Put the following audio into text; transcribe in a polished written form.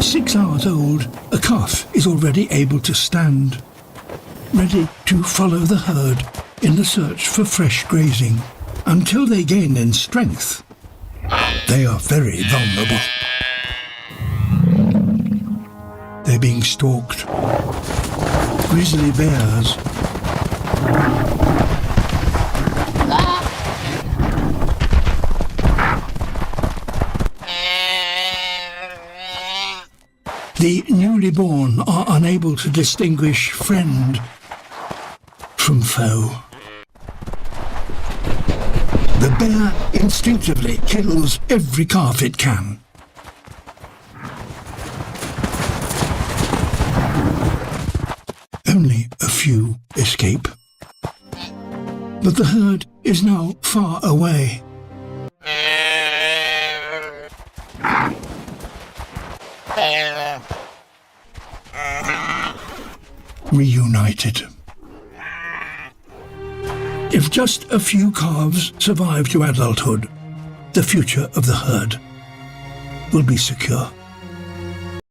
6 hours old, a calf is already able to stand, ready to follow the herd in the search for fresh grazing. Until they gain in strength, they are very vulnerable. They're being stalked. Grizzly bears. The newly born are unable to distinguish friend from foe. The bear instinctively kills every calf it can. Only a few escape. But the herd is now far away. Reunited. If just a few calves survive to adulthood, the future of the herd will be secure.